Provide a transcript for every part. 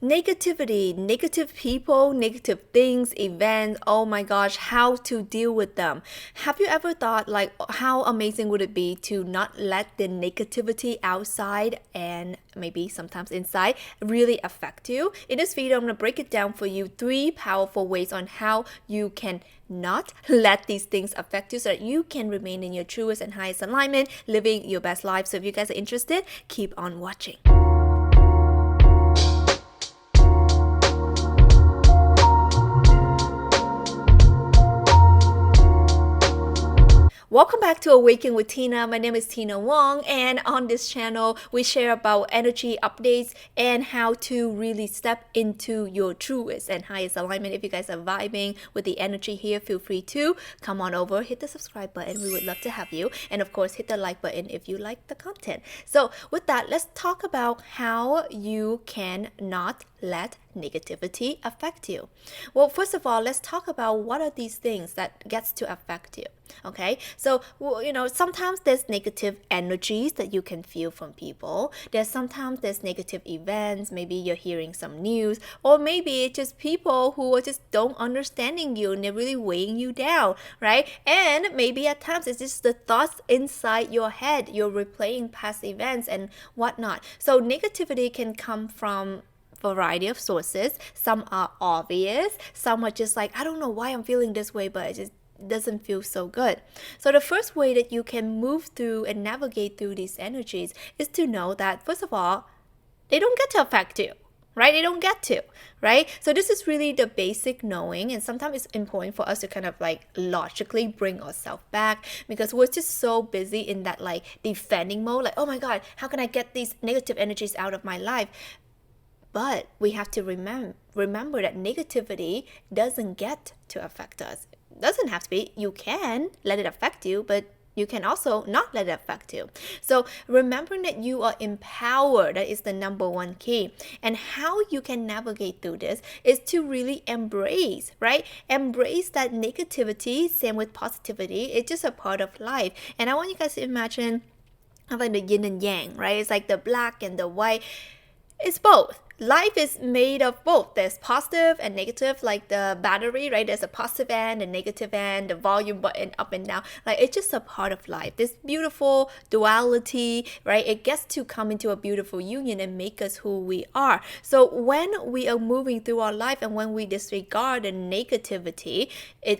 Negativity, negative people, negative things, events, oh my gosh, how to deal with them. Have you ever thought like how amazing would it be to not let the negativity outside and maybe sometimes inside really affect you? In this video, I'm going to break it down for you 3 powerful ways on how you can not let these things affect you so that you can remain in your truest and highest alignment, living your best life. So if you guys are interested, keep on watching. Welcome back to Awaken with Tina. My name is Tina Wong, and on this channel, we share about energy updates and how to really step into your truest and highest alignment. If you guys are vibing with the energy here, feel free to come on over, hit the subscribe button. We would love to have you. And of course, hit the like button if you like the content. So with that, let's talk about how you can not let negativity affect you. Well, first of all, let's talk about what are these things that gets to affect you. Okay, so sometimes there's negative energies that you can feel from people. Sometimes there's negative events. Maybe you're hearing some news, or maybe it's just people who are just don't understanding you and they're really weighing you down, right? And maybe at times it's just the thoughts inside your head. You're replaying past events and whatnot. So negativity can come from variety of sources. Some are obvious, some are just like, I don't know why I'm feeling this way, but it just doesn't feel so good. So the first way that you can move through and navigate through these energies is to know that, first of all, they don't get to affect you, right? They don't get to, right? So this is really the basic knowing, and sometimes it's important for us to kind of like logically bring ourselves back, because we're just so busy in that like defending mode, like, oh my God, how can I get these negative energies out of my life? But we have to remember that negativity doesn't get to affect us. It doesn't have to be. You can let it affect you, but you can also not let it affect you. So remembering that you are empowered, that is the number one key. And how you can navigate through this is to really embrace, right? Embrace that negativity, same with positivity. It's just a part of life. And I want you guys to imagine like the yin and yang, right? It's like the black and the white. It's both. Life is made of both. There's positive and negative, like the battery, right? There's a positive end and negative end, the volume button up and down. Like, it's just a part of life. This beautiful duality, right? It gets to come into a beautiful union and make us who we are. So when we are moving through our life and when we disregard the negativity,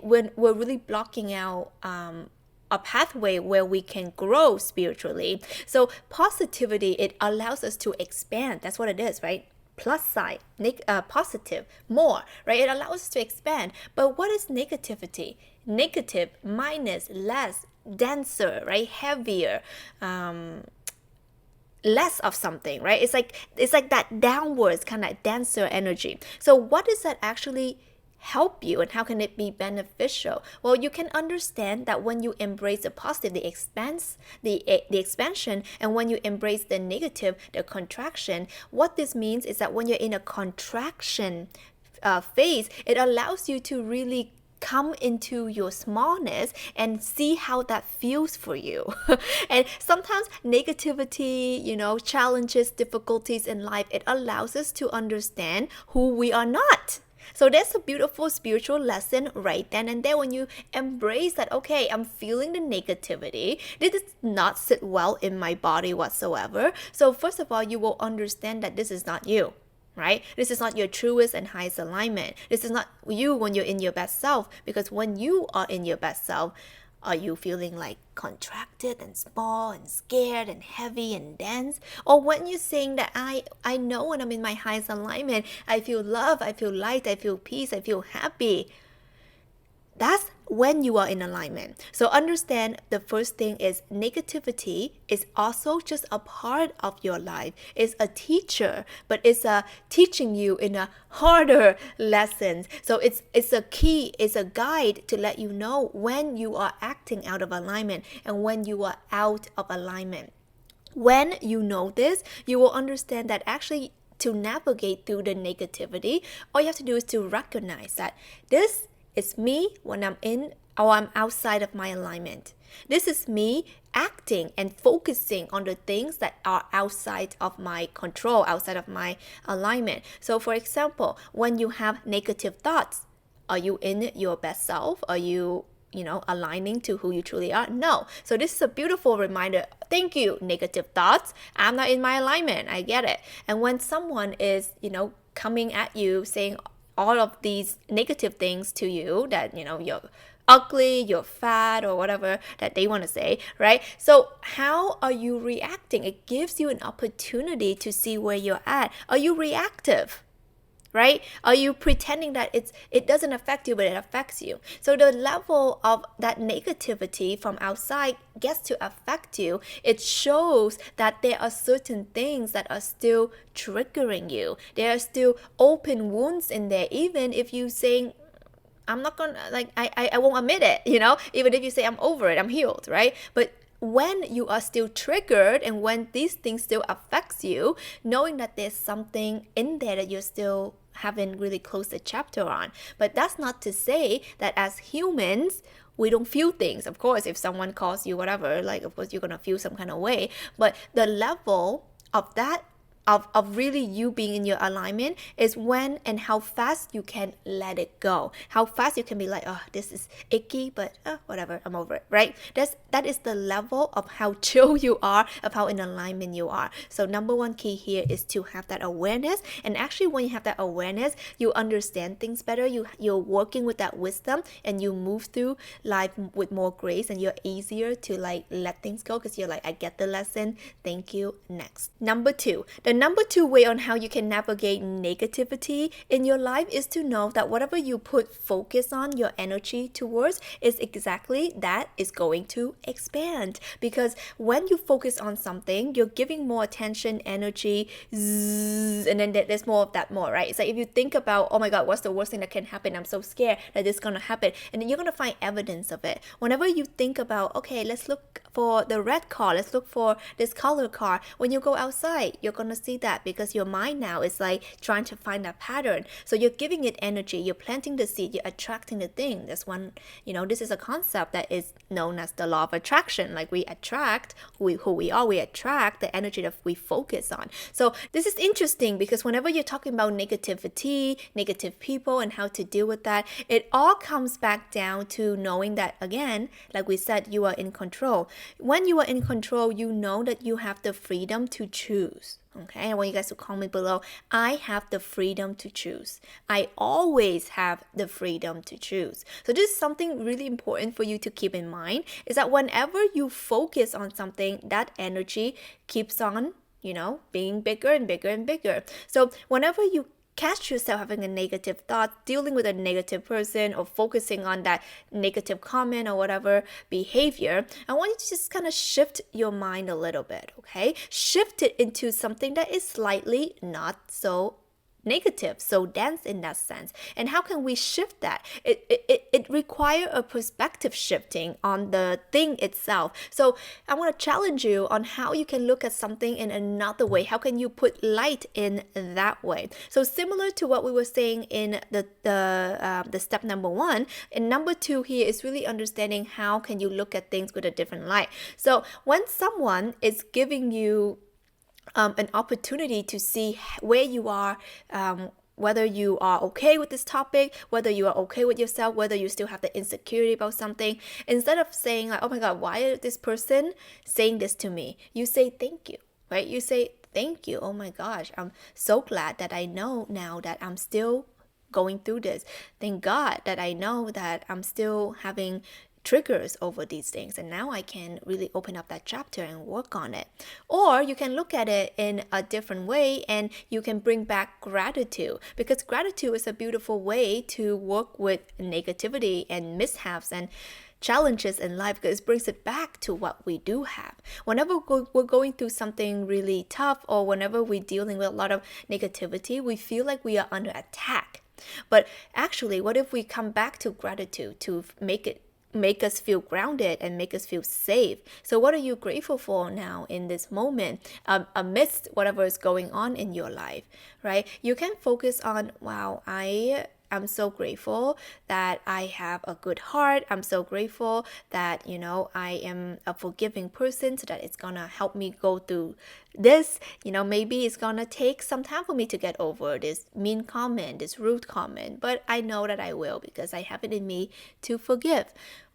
when we're really blocking out a pathway where we can grow spiritually. So positivity, it allows us to expand. That's what it is, right? Plus side, positive, more, right? It allows us to expand. But what is negativity? Negative minus less, denser, right? Heavier, less of something, right? It's like that downwards kind of denser energy. So what does that actually help you, and how can it be beneficial? Well, you can understand that when you embrace the positive, the expansion, and when you embrace the negative, the contraction, what this means is that when you're in a contraction phase, it allows you to really come into your smallness and see how that feels for you. And sometimes negativity, challenges, difficulties in life, it allows us to understand who we are not. So that's a beautiful spiritual lesson right then and there when you embrace that, okay, I'm feeling the negativity. This does not sit well in my body whatsoever. So first of all, you will understand that this is not you, right? This is not your truest and highest alignment. This is not you when you're in your best self, because when you are in your best self, are you feeling like contracted and small and scared and heavy and dense? Or when you're saying that I know when I'm in my highest alignment, I feel love, I feel light, I feel peace, I feel happy. That's when you are in alignment. So understand the first thing is negativity is also just a part of your life. It's a teacher, but it's teaching you in a harder lessons. So it's a key, it's a guide to let you know when you are acting out of alignment and when you are out of alignment. When you know this, you will understand that actually to navigate through the negativity, all you have to do is to recognize that this it's me when I'm in or I'm outside of my alignment. This is me acting and focusing on the things that are outside of my control, outside of my alignment. So for example, when you have negative thoughts, are you in your best self? Are you aligning to who you truly are? No. So this is a beautiful reminder. Thank you, negative thoughts. I'm not in my alignment. I get it. And when someone is, coming at you saying all of these negative things to you, that, you're ugly, you're fat, or whatever that they want to say, right? So how are you reacting? It gives you an opportunity to see where you're at. Are you reactive? Right? Are you pretending that it doesn't affect you, but it affects you? So the level of that negativity from outside gets to affect you. It shows that there are certain things that are still triggering you. There are still open wounds in there, even if you saying, I'm not gonna, I won't admit it, even if you say I'm over it, I'm healed, right? But when you are still triggered and when these things still affects you, knowing that there's something in there that you're still haven't really closed the chapter on. But that's not to say that as humans, we don't feel things. Of course, if someone calls you whatever, of course you're gonna feel some kind of way. But the level of that of really you being in your alignment is when and how fast you can let it go. How fast you can be like, oh, this is icky, but whatever, I'm over it, right? That is the level of how chill you are, of how in alignment you are. So number one key here is to have that awareness. And actually when you have that awareness, you understand things better. You're working with that wisdom and you move through life with more grace, and you're easier to let things go because you're I get the lesson. Thank you. Next. Number two. The number two way on how you can navigate negativity in your life is to know that whatever you put focus on, your energy towards, is exactly that is going to expand. Because when you focus on something, you're giving more attention, energy, and then there's more of that more, right? It's if you think about, oh my God, what's the worst thing that can happen? I'm so scared that this is going to happen. And then you're going to find evidence of it. Whenever you think about, okay, let's look for the red car, let's look for this color car. When you go outside, you're going to see that because your mind now is trying to find that pattern. So you're giving it energy, you're planting the seed, you're attracting the thing. That's one, this is a concept that is known as the law of attraction. We attract who we are, we attract the energy that we focus on. So this is interesting because whenever you're talking about negativity, negative people, and how to deal with that, it all comes back down to knowing that, again, like we said, you are in control. When you are in control, you know that you have the freedom to choose. Okay, I want you guys to comment below. I have the freedom to choose. I always have the freedom to choose. So this is something really important for you to keep in mind, is that whenever you focus on something, that energy keeps on, being bigger and bigger and bigger. So whenever you catch yourself having a negative thought, dealing with a negative person, or focusing on that negative comment or whatever behavior, I want you to just kind of shift your mind a little bit, okay? Shift it into something that is slightly not so negative, so dense in that sense. And how can we shift that? It requires a perspective shifting on the thing itself. So I want to challenge you on how you can look at something in another way. How can you put light in that way? So similar to what we were saying in the step number one, and number two here is really understanding how can you look at things with a different light. So when someone is giving you an opportunity to see where you are, whether you are okay with this topic, whether you are okay with yourself, whether you still have the insecurity about something, instead of saying oh my God, why is this person saying this to me? You say thank you, right? You say thank you. Oh my gosh, I'm so glad that I know now that I'm still going through this. Thank God that I know that I'm still having triggers over these things, and now I can really open up that chapter and work on it. Or you can look at it in a different way, and you can bring back gratitude, because gratitude is a beautiful way to work with negativity and mishaps and challenges in life, because it brings it back to what we do have. Whenever we're going through something really tough, or whenever we're dealing with a lot of negativity, we feel like we are under attack. But actually, what if we come back to gratitude to make us feel grounded and make us feel safe? So what are you grateful for now in this moment, amidst whatever is going on in your life, right? You can focus on, wow, I'm I'm so grateful that I have a good heart. I'm so grateful that, I am a forgiving person, so that it's gonna help me go through this. Maybe it's gonna take some time for me to get over this mean comment, this rude comment, but I know that I will, because I have it in me to forgive.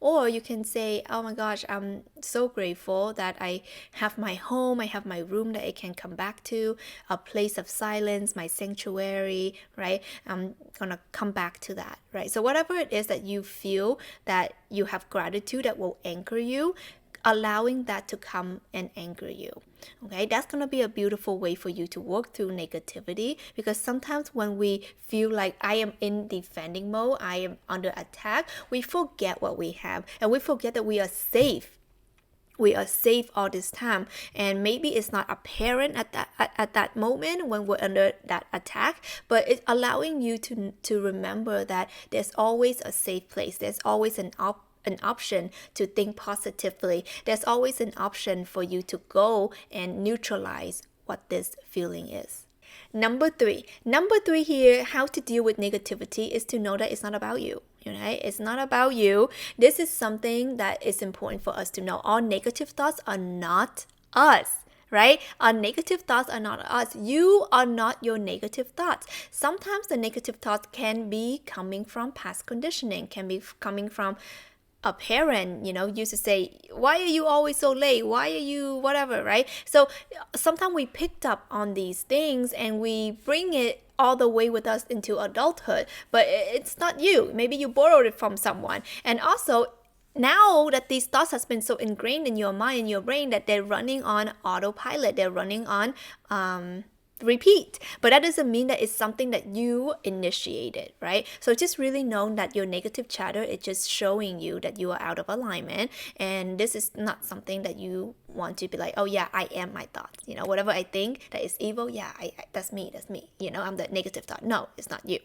Or you can say, oh my gosh, I'm so grateful that I have my home, I have my room that I can come back to, a place of silence, my sanctuary, right? I'm gonna come back to that, right? So whatever it is that you feel that you have gratitude that will anchor you, allowing that to come and anchor you. Okay, that's going to be a beautiful way for you to work through negativity, because sometimes when we feel like I am in defending mode, I am under attack, we forget what we have, and we forget that we are safe. We are safe all this time, and maybe it's not apparent at that moment when we're under that attack, but it's allowing you to remember that there's always a safe place. There's always an option to think positively. There's always an option for you to go and neutralize what this feeling is. Number three here, how to deal with negativity, is to know that it's not about you. Right? It's not about you. This is something that is important for us to know. Our negative thoughts are not us. Right? Our negative thoughts are not us. You are not your negative thoughts. Sometimes the negative thoughts can be coming from past conditioning, can be coming from a parent, used to say, why are you always so late? Why are you whatever, right? So sometimes we picked up on these things and we bring it all the way with us into adulthood, but it's not you. Maybe you borrowed it from someone. And also, now that these thoughts has been so ingrained in your mind, in your brain, that they're running on autopilot, they're running on repeat. But that doesn't mean that it's something that you initiated, right? So just really know that your negative chatter is just showing you that you are out of alignment, and this is not something that you want to be like, oh yeah, I am my thoughts. Whatever I think that is evil, yeah, that's me. I'm the negative thought. No, it's not you.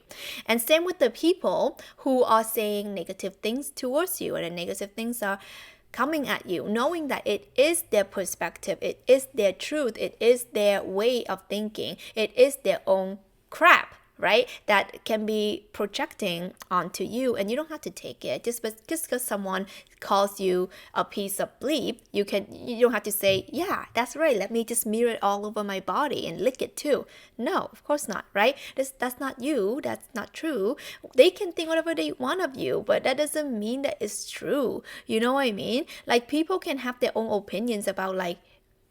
And same with the people who are saying negative things towards you, and the negative things are coming at you, knowing that it is their perspective, it is their truth, it is their way of thinking, it is their own crap, right? That can be projecting onto you, and you don't have to take it. Just because someone calls you a piece of bleep, you don't have to say, yeah, that's right, let me just smear it all over my body and lick it too. No, of course not, right? That's not you. That's not true. They can think whatever they want of you, but that doesn't mean that it's true. You know what I mean? Like, people can have their own opinions about, like,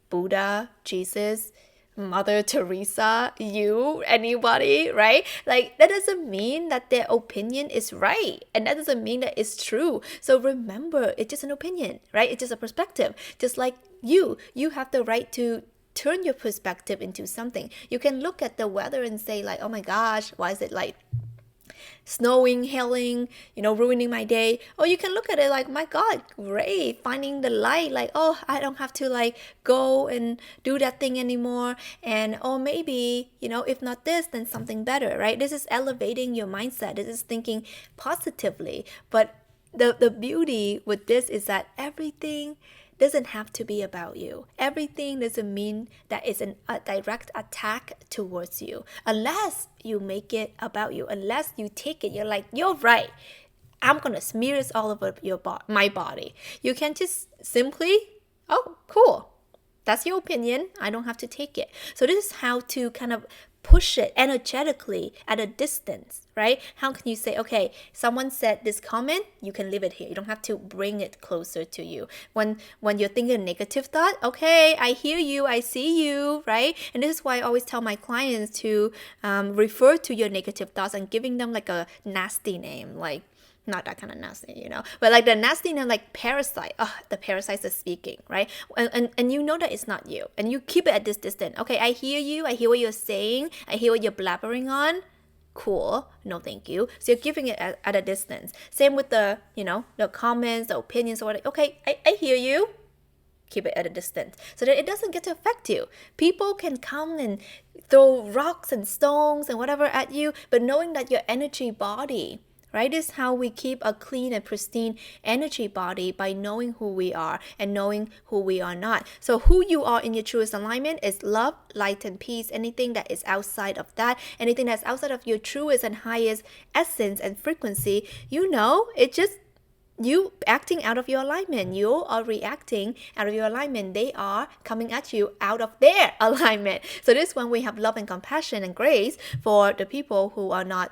Buddha, Jesus, Mother Teresa, you, anybody, right? Like, that doesn't mean that their opinion is right, and that doesn't mean that it's true. So remember, it's just an opinion, right? It's just a perspective. Just like you have the right to turn your perspective into something. You can look at the weather and say, like, oh my gosh, why is it like snowing, hailing, ruining my day? Or you can look at it like, my God, great, finding the light, like, oh, I don't have to like go and do that thing anymore. And oh, maybe, if not this, then something better, right? This is elevating your mindset. This is thinking positively. But the beauty with this is that everything doesn't have to be about you. Everything doesn't mean that it's a direct attack towards you, unless you make it about you, unless you take it. You're like, you're right, I'm gonna smear this all over my body. You can just simply, oh, cool, that's your opinion, I don't have to take it. So this is how to kind of push it energetically at a distance, right? How can you say, okay, someone said this comment, you can leave it here. You don't have to bring it closer to you. When you're thinking a negative thought, okay, I hear you, I see you, right? And this is why I always tell my clients to refer to your negative thoughts and giving them like a nasty name, like, not that kind of nasty, but like the nasty name, like parasite. Oh, the parasites are speaking, right? And you know that it's not you, and you keep it at this distance. Okay, I hear you, I hear what you're saying, I hear what you're blabbering on. Cool, no thank you. So you're giving it at a distance. Same with the, the comments, the opinions, or whatever. Okay, I hear you. Keep it at a distance so that it doesn't get to affect you. People can come and throw rocks and stones and whatever at you, but knowing that your energy body, right? This is how we keep a clean and pristine energy body, by knowing who we are and knowing who we are not. So who you are in your truest alignment is love, light, and peace. Anything that is outside of that, anything that's outside of your truest and highest essence and frequency, it just you acting out of your alignment. You are reacting out of your alignment. They are coming at you out of their alignment. So this one, we have love and compassion and grace for the people who are not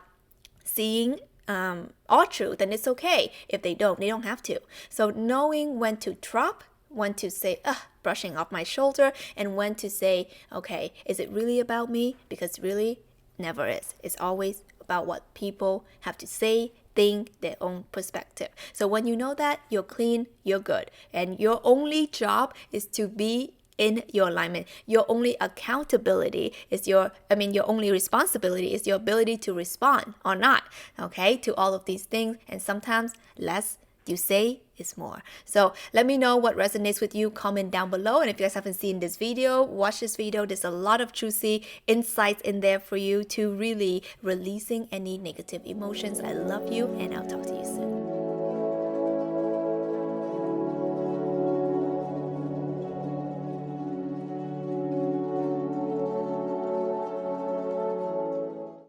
seeing our truth, and it's okay if they don't have to. So knowing when to drop, when to say brushing off my shoulder, and when to say, okay, is it really about me? Because really never is. It's always about what people have to say, think, their own perspective. So when you know that, you're clean, you're good, and your only job is to be in your alignment. Your only accountability is your only responsibility is your ability to respond or not, okay, to all of these things. And sometimes less you say is more. So let me know what resonates with you. Comment down below. And if you guys haven't seen this video, watch this video. There's a lot of juicy insights in there for you to really releasing any negative emotions. I love you, and I'll talk to you soon.